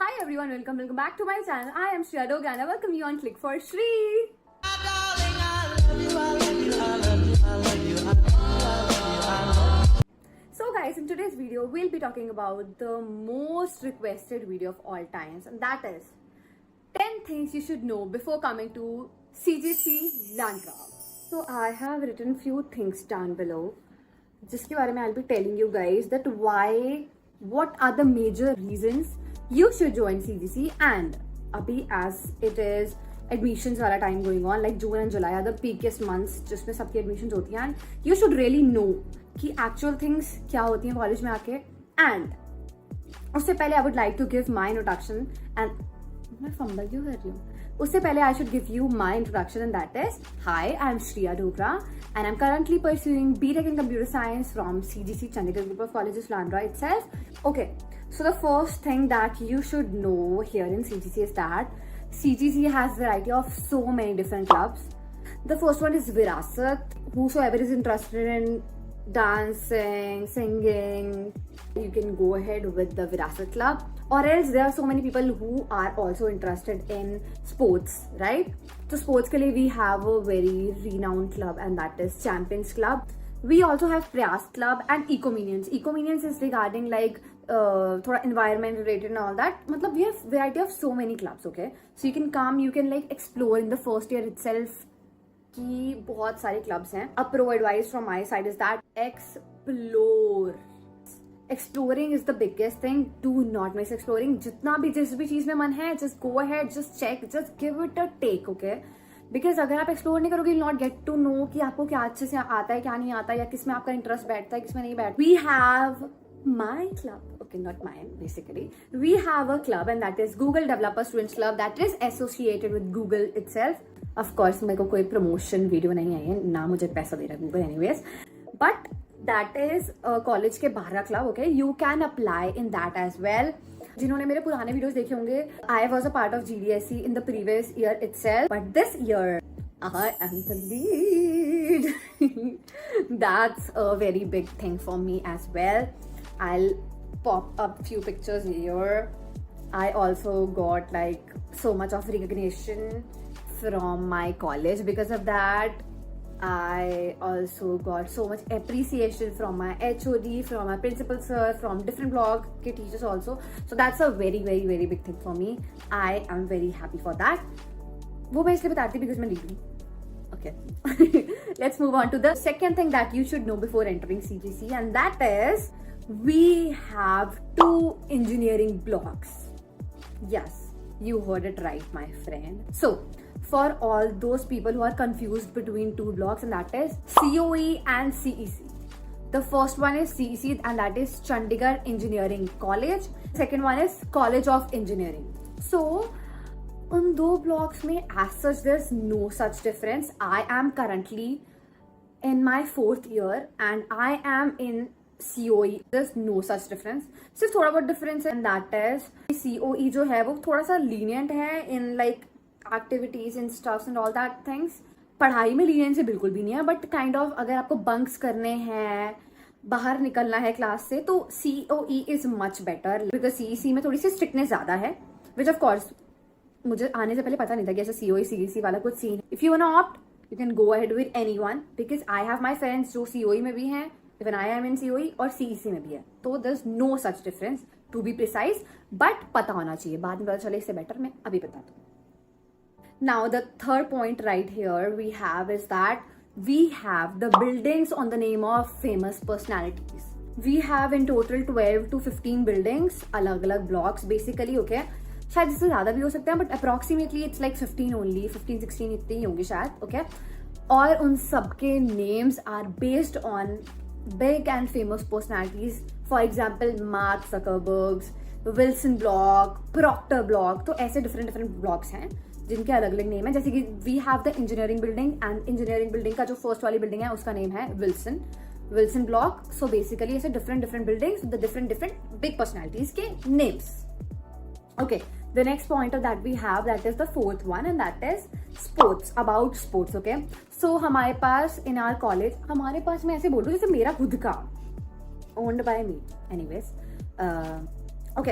Hi everyone, welcome back to my channel. I am Shreya Dog and I welcome you on Click for Shri. So guys, in today's video, we'll be talking about the most requested video of all times, and that is 10 things you should know before coming to CGC Landra. So I have written few things down below, जिसके बारे में I'll be telling you guys that what are the major reasons you should join CGC. And अभी as it is admissions वाला time going on, like June and July are the peakiest months जिसमें सबकी admissions होती हैं, and you should really know कि actual things क्या होती हैं कॉलेज में आके. And उससे पहले I would like to give my introduction and मैं fumble क्यों कर रही हूँ. उससे पहले I should give you my introduction, and that is, hi, I am Shreya Dogra and I'm currently pursuing BTech in Computer Science from CGC Chandigarh Group of Colleges Landra itself. Okay, so the first thing that you should know here in CGC is that CGC has variety of so many different clubs. The first one is Virasat. Whosoever is interested in dancing, singing, you can go ahead with the Virasat club. Or else there are so many people who are also interested in sports, right? So sports ke liye we have a very renowned club, and that is Champions Club. We also have Prayas Club and Ecominions. Ecominions is regarding like thoda environment related and all that. Matlab we have variety of so many clubs, okay? So you can come, you can like explore in the first year itself कि बहुत सारे clubs हैं. A pro advice from my side is that explore. Exploring is the biggest thing. Do not miss exploring. जितना भी जिस भी चीज में मन है, just go ahead, just check, just give it a take, okay? Because अगर आप explore नहीं करोगे, you'll not get to know कि आपको क्या अच्छे से आता है, क्या नहीं आता, या किस में आपका interest बैठता है, किस में नहीं बैठता. We have my club. Okay, not mine, basically. We have a club, and that is Google Developer Students Club, that is associated with Google itself. Of course, मेरे को कोई promotion video नहीं आई है, ना मुझे पैसा दे रहा है Google anyways. But that is college के बाहर club, okay? You can apply in that as well. जिन्होंने मेरे पुराने वीडियोस देखे होंगे, I was a part of GDSE in the previous year itself, but this year I am the lead. That's a very big thing for me as well. I'll pop up few pictures here. I also got like so much of recognition from my college because of that. I also got so much appreciation from my HOD, from my principal sir, from different blog के teachers also. So that's a very very very big thing for me. I am very happy for that. वो मैं इसलिए बताती because मैं lead हूँ. Okay. Let's move on to the second thing that you should know before entering CGC, and that is we have 2 engineering blocks. Yes, you heard it right, my friend. So for all those people who are confused between 2 blocks, and that is COE and CEC. The first one is CEC, and that is Chandigarh Engineering College. Second one is College of Engineering. So उन 2 blocks में as such there's no such difference. I am currently in my 4th year and I am in COE. There's no such difference. सिर्फ थोड़ा बहुत difference है, and that is COE जो है वो थोड़ा सा lenient है in like activities and stuffs and all that things. पढ़ाई में लीनियंस बिल्कुल भी नहीं है, बट काइंड ऑफ अगर आपको बंक्स करने हैं, बाहर निकलना है क्लास से, तो COE is much better because CEC में थोड़ी सी स्ट्रिक्टनेस ज्यादा है, विच ऑफ कोर्स मुझे आने से पहले पता नहीं था कि ऐसा COE CEC वाला कुछ scene. If you want opt you can go ahead with anyone, because I have my friends जो COE में भी हैं, even I am in COE, और CEC में भी है. तो there is no such difference to be precise, but पता होना चाहिए. बाद में पता चले इससे बेटर मैं अभी बता दूँ. Now the third point right here we have is that we have the buildings on the name of famous personalities. We have in total 12 to 15 buildings, अलग-अलग blocks basically, okay? शायद इससे ज़्यादा भी हो सकते हैं, but approximately it's like 15 only, 15-16 इतनी ही होंगी शायद, okay? और उन सबके names are based on big and famous personalities. For example, Mark Zuckerberg, Wilson Block, Proctor Block. तो ऐसे different blocks हैं जिनके अलग अलग नेम है. जैसे कि we have the engineering building, and engineering building का जो फर्स्ट वाली बिल्डिंग है उसका नेम है विल्सन ब्लॉक. सो बेसिकली ऐसे different buildings with different big personalities के names. Okay, the next point that we have, that is the 4th one, and that is sports. About sports, okay? So हमारे पास in our college, हमारे पास मैं ऐसे बोल रही हूँ जैसे मेरा खुद का, owned by me anyways. Okay,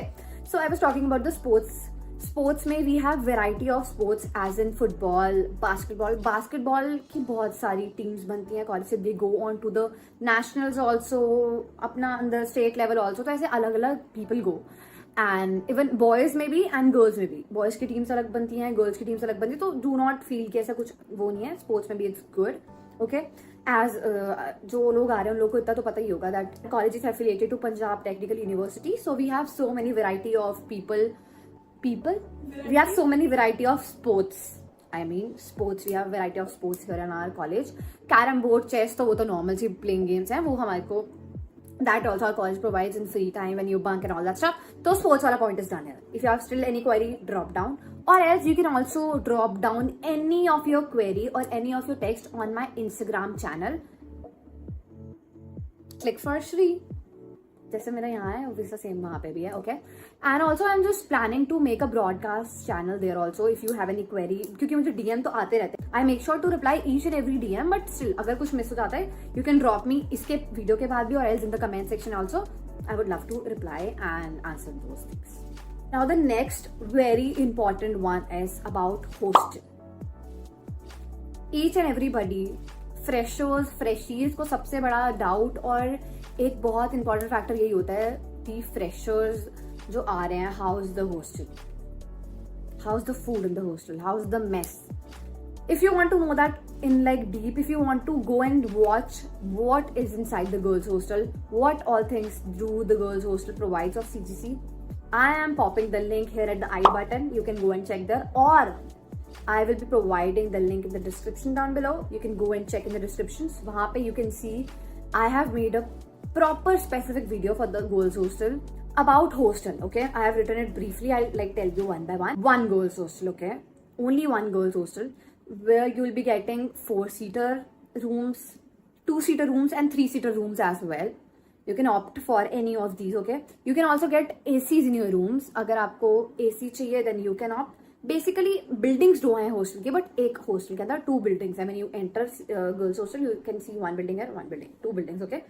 So I was talking about the sports में we have variety of sports as in football, basketball की बहुत सारी teams बनती हैं college से, they go on to the nationals also, अपना under state level also, तो ऐसे अलग अलग people go. And even boys में भी and girls में भी, boys की teams अलग बनती हैं, girls की teams अलग बनती हैं, तो do not feel कि ऐसा कुछ वो नहीं है, sports में भी it's good, okay. As जो लोग आ रहे हैं उन लोगों को इतना तो पता ही होगा that college is affiliated to Punjab Technical University, so we have so many variety of people, we have so many variety of sports. I mean sports, we have variety of sports here in our college. Carrom board, chess, तो वो तो normal सी playing games हैं, वो हमारे को that also our college provides in free time when you bunk and all that stuff. So sports वाला point is done here. If you have still any query, drop down, or else you can also drop down any of your query or any of your text on my Instagram channel. Click for Shri. जैसे मेरा यहाँ है वैसा same वहाँ पे भी है, okay. And also I'm just planning to make a broadcast channel there also if you have any query, क्योंकि मुझे DM तो आते रहते हैं. I make sure to reply each and every DM, but still अगर कुछ मिस हो जाता है you can drop me इसके वीडियो के बाद भी, or else in the comment section also. I would love to reply and answer those things. Now the next very important one is about hostel. Each and everybody, freshers, freshies को सबसे बड़ा doubt और एक बहुत important factor यही होता है कि फ्रेशर्स जो आ रहे हैं, how is the hostel, how is the food in the hostel, how is the mess. If you want to know that in like deep, if you want to go and watch what is inside the girls hostel, what all things do the girls hostel provides of CGC, I am popping the link here at the I button. You can go and check there, or I will be providing the link in the description down below. You can go and check in the descriptions. वहाँ पे you can see I have made a proper specific video for the girls hostel about hostel, okay. I have written it briefly. I'll like tell you one by one. One girls hostel, okay, only one girls hostel, where you will be getting 4-seater rooms, 2-seater rooms and 3-seater rooms as well. You can opt for any of these, okay. You can also get ACs in your rooms. अगर आपको AC चाहिए then you can opt. Basically buildings दो हैं hostel के, but एक hostel के अंदर 2 buildings हैं. When you enter girls hostel you can see one building here, one building, 2 buildings, okay.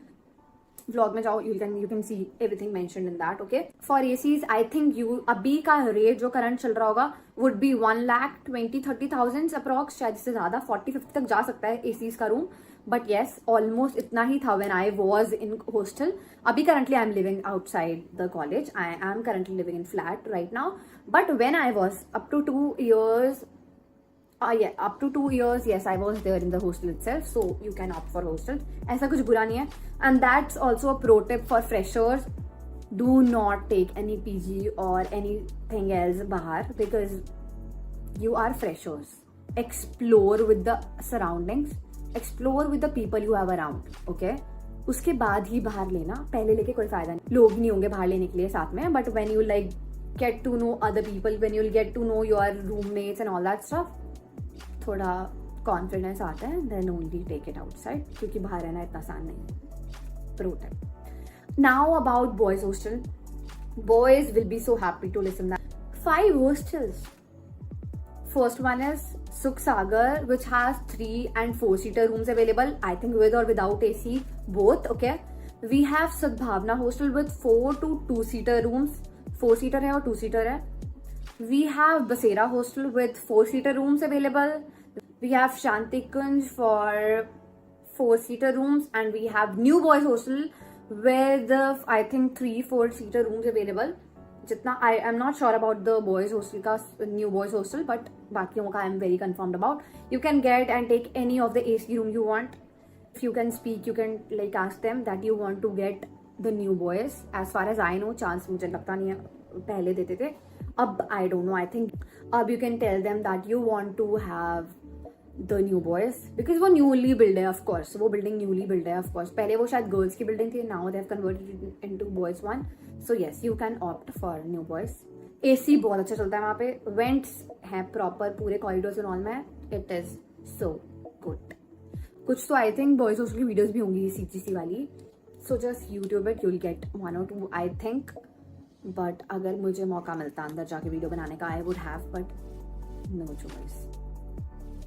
Vlog में जाओ, you can see everything mentioned in that, okay. For ACs I think you अभी का rate जो current चल रहा होगा would be 1,20,30,000 approx, शायद इससे ज़्यादा 40-50 तक जा सकता है ACs का रूम, but yes almost इतना ही था when I was in hostel. अभी currently I am living outside the college. I am currently living in flat right now, but when I was up to 2 years, up to 2 years, yes, I was there in the hostel itself, so you can opt for hostel. ऐसा कुछ बुरा नहीं है. And that's also a pro tip for freshers. Do not take any PG or anything else बाहर, because you are freshers. Explore with the surroundings, explore with the people you have around, okay. उसके बाद ही बाहर लेना, पहले लेके कोई फायदा नहीं. लोग नहीं होंगे बाहर लेने के लिए साथ में, but when you like get to know other people, when you'll get to know your roommates and all that stuff, थोड़ा कॉन्फिडेंस आता है, then only take it outside, क्योंकि बाहर रहना इतना आसान नहीं है. Pro tip. Now about boys hostel. Boys will be so happy to listen that 5 hostels. First one is Sukh Sagar, which has 3 and 4-seater rooms available, I think with or without AC, both, okay. We have Sadbhavna hostel with 4 to 2-seater rooms, 4-seater है और 2-seater है. We have Basera hostel with 4-seater rooms available. We have Shanti Kunj for 4-seater rooms, and we have New Boys hostel with I think 3-4-seater rooms available. जितना I am not sure about the boys hostel का, New Boys hostel, but बाकियों का I am very confirmed about. You can get and take any of the AC room you want. If you can speak, you can like ask them that you want to get the New Boys. As far as I know, chance मुझे लगता नहीं है पहले देते थे. अब I don't know, I think अब you can tell them that you want to have the New Boys, because वो newly built है, of course, वो building newly built है, of course. पहले वो शायद girls की building थी, now they have converted it into boys one, so yes, you can opt for New Boys. AC बहुत अच्छा चलता है वहाँ पे, vents हैं proper पूरे corridors and all में, it is so good. कुछ तो I think boys hostel की videos भी होंगी CGC वाली, so just YouTube it, you'll get 1 or 2 I think. But अगर मुझे मौका मिलता अंदर जाके वीडियो बनाने का, I would have, but no choice.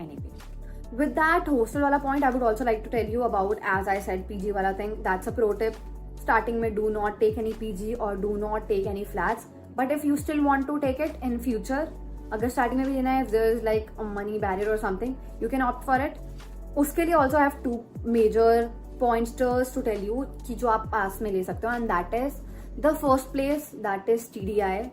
Anyway, with that hostel वाला point I would also like to tell you about, as I said, PG वाला thing. That's a pro tip. Starting में do not take any PG और do not take any flats. But if you still want to take it in future, अगर starting में भी लेना है, if there is like money barrier और something, you can opt for it. उसके लिए also have 2 major pointers to tell you कि जो आप पास में ले सकते हो, and that is the first place, that is TDI,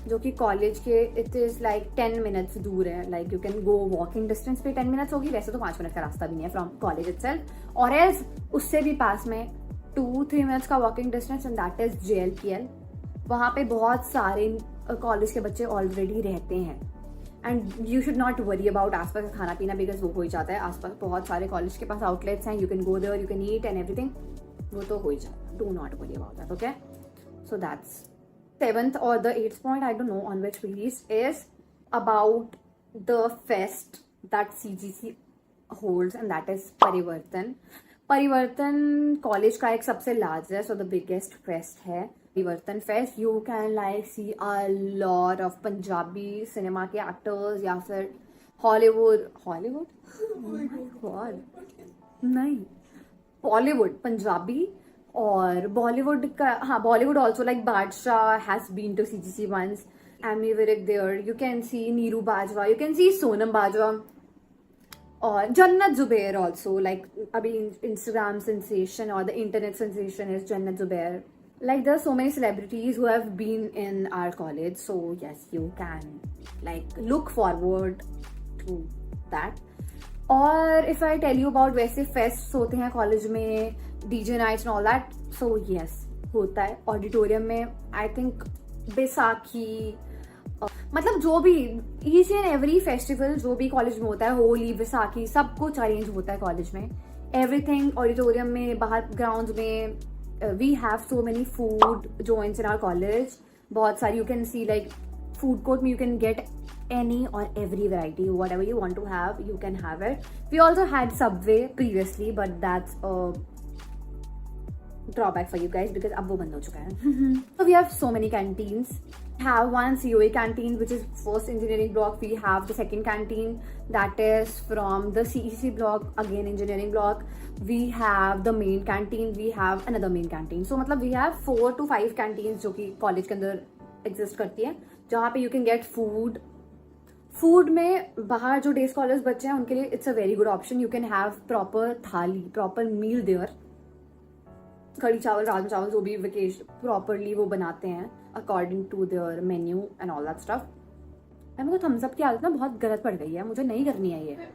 जो कि कॉलेज के इट इज लाइक 10 मिनट्स दूर है. Like you can go walking distance पे 10 मिनट्स होगी, वैसे तो 5 मिनट का रास्ता भी नहीं है फ्रॉम कॉलेज इटसेल्फ, और एज उससे भी पास में 2-3 मिनट्स का walking distance, and that is JLPL. वहाँ पे बहुत सारे कॉलेज के बच्चे ऑलरेडी रहते हैं, and you should not worry about आसपास का खाना पीना, बिकॉज वो हो ही जाता है. आसपास बहुत सारे कॉलेज के पास आउटलेट्स हैं, you can go there, you can eat and everything, वो तो हो ही जाता है. Do not worry about that. Okay, so that's 7th or the 8th point, I don't know on which release, is about the fest that CGC holds, and that is Parivartan. Parivartan college का एक सबसे largest और the biggest fest है Parivartan Fest. You can like see a lot of Punjabi cinema के actors या फिर Hollywood. Oh my god, नहीं, Bollywood, Punjabi और बॉलीवुड का. हाँ, Bollywood also, like Badshah has been to CGC once, Ammy Virk there, you can see Neeru Bajwa, you can see Sonam Bajwa, और Jannat Zubair also. Like अभी Instagram sensation और the internet sensation is Jannat Zubair. Like there are so many celebrities who have been in our college, so yes, you can like look forward to that. और if I tell you about वैसे fest होते हैं college में, DJ nights and all that, so yes, होता है auditorium में. I think Baisakhi, मतलब जो भी ईच एंड एवरी फेस्टिवल जो भी कॉलेज में होता है, होली, बैसाखी, सब कुछ अरेंज होता है कॉलेज में. एवरीथिंग ऑडिटोरियम में, बाहर ग्राउंड में. We have so many food joints in our college, बहुत सारी. You can see like food court में you can get any or every variety, whatever you want to have, you can have it. We also had Subway previously, but that's a drawback for you guys because अब वो बंद हो चुका है. So we have so many canteens. We have one COE canteen which is first engineering block. We have the second canteen that is from the CEC block, again engineering block. We have the main canteen. We have another main canteen. So मतलब we have 4 to 5 canteens जो कि college के अंदर exist करती है, जहाँ पे you can get food. Food में बाहर जो डे स्कॉलर्स बच्चे हैं उनके लिए it's a very good option. You can have proper थाली, प्रॉपर मील देयर. कड़ी चावल, राजमा चावल, जो भी वेकेशन प्रॉपरली वो बनाते हैं according to their menu and all that stuff. मेरे को थम्स अप की आदत ना बहुत गलत पड़ गई है, मुझे नहीं करनी है ये.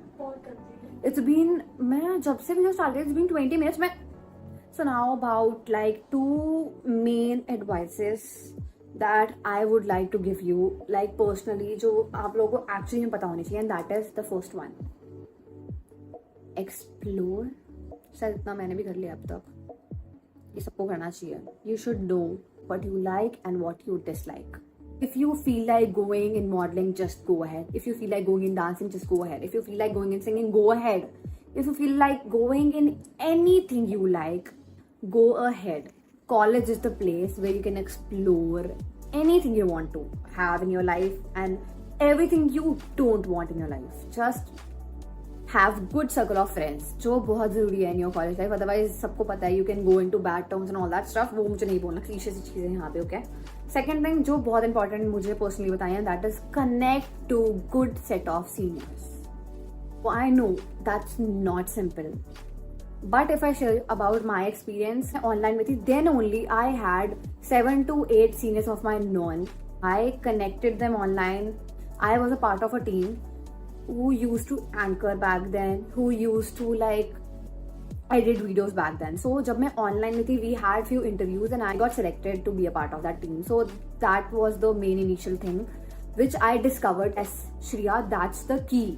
इट्स बीन, मैं जब से video start it's been 20 minutes. मैं so now about like 2 main advices that I would like to give you, like personally, जो आप लोगों को actually में पता होनी चाहिए, and that is the first one. Explore. शायद इतना मैंने भी कर लिया अब तक, ये सबको करना चाहिए. You should know what you like and what you dislike. If you feel like going in modeling, just go ahead. If you feel like going in dancing, just go ahead. If you feel like going in singing, go ahead. If you feel like going in anything you like, go ahead. College is the place where you can explore anything you want to have in your life and everything you don't want in your life. Just have good circle of friends, जो बहुत जरूरी है in your college life. Otherwise सबको पता है you can go into bad terms and all that stuff. वो मुझे नहीं बोलना, क्लीशे सी चीजें यहाँ पे. ओके, सेकेंड थिंग जो बहुत इंपॉर्टेंट मुझे पर्सनली बताई है, that is connect to good set of seniors. I know that's not simple. But if I share about my experience online with you, then only I had 7 to 8 seniors of my known. I connected them online. I was a part of a team who used to anchor back then, who used to like edit videos back then. So जब मैं online में थी, we had few interviews and I got selected to be a part of that team. So that was the main initial thing which I discovered as Shriya. That's the key.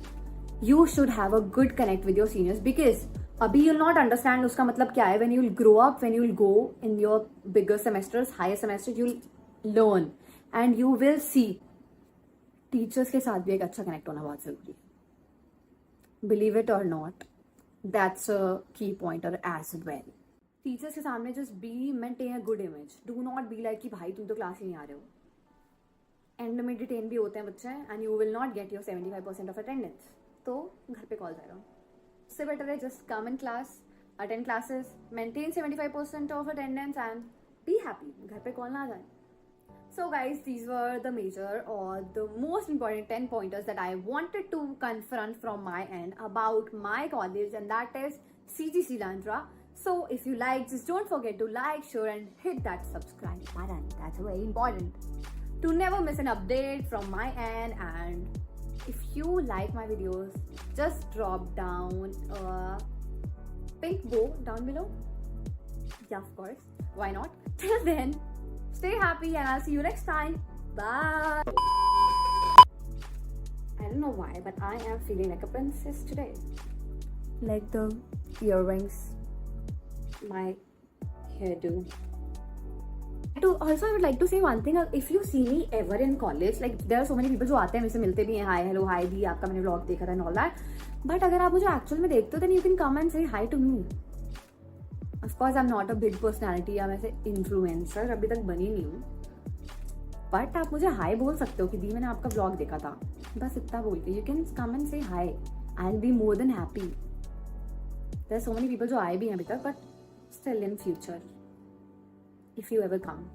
You should have a good connect with your seniors because अभी you'll not understand उसका मतलब क्या है. When you'll grow up, when you'll go in your bigger semesters, higher semesters, you'll learn and you will see. Teachers के साथ भी एक अच्छा कनेक्ट होना बहुत जरूरी है. Believe it or not, that's a key pointer as well. Teachers के सामने just be, maintain a good image. Do not be like कि भाई तुम तो क्लास ही नहीं आ रहे हो. एंड में डिटेन भी होते हैं बच्चे and you will not get your 75% of attendance. तो घर पे कॉल जाएगा. उससे बेटर है just come in class, attend classes, maintain 75% of attendance and be happy. घर पे कॉल ना आ जाए. So guys, these were the major or the most important 10 pointers that I wanted to confront from my end about my college, and that is CGC Landra. So if you like, just don't forget to like, share and hit that subscribe button. That's very important to never miss an update from my end. And if you like my videos, just drop down a pink bow down below. Yeah, of course. Why not? Till then, stay happy and I'll see you next time. Bye. I don't know why, but I am feeling like a princess today. Like the earrings, my hairdo. Also, I would like to say one thing. If you see me ever in college, like there are so many people जो आते हैं मेरे से मिलते भी हैं, hi, hello, hi दी, आपका मैंने vlog देखा था and all that. But अगर आप मुझे actual में देखते हो, then you can come and say hi to me. Of course, I'm not a big personality या मैं से influencer अभी तक बनी नहीं हूँ. But आप मुझे hi बोल सकते हो कि दी मैंने आपका vlog देखा था. बस इतना बोल के you can come and say hi. I'll be more than happy. There are so many people जो आए भी हैं अभी तक, but still in future, if you ever come.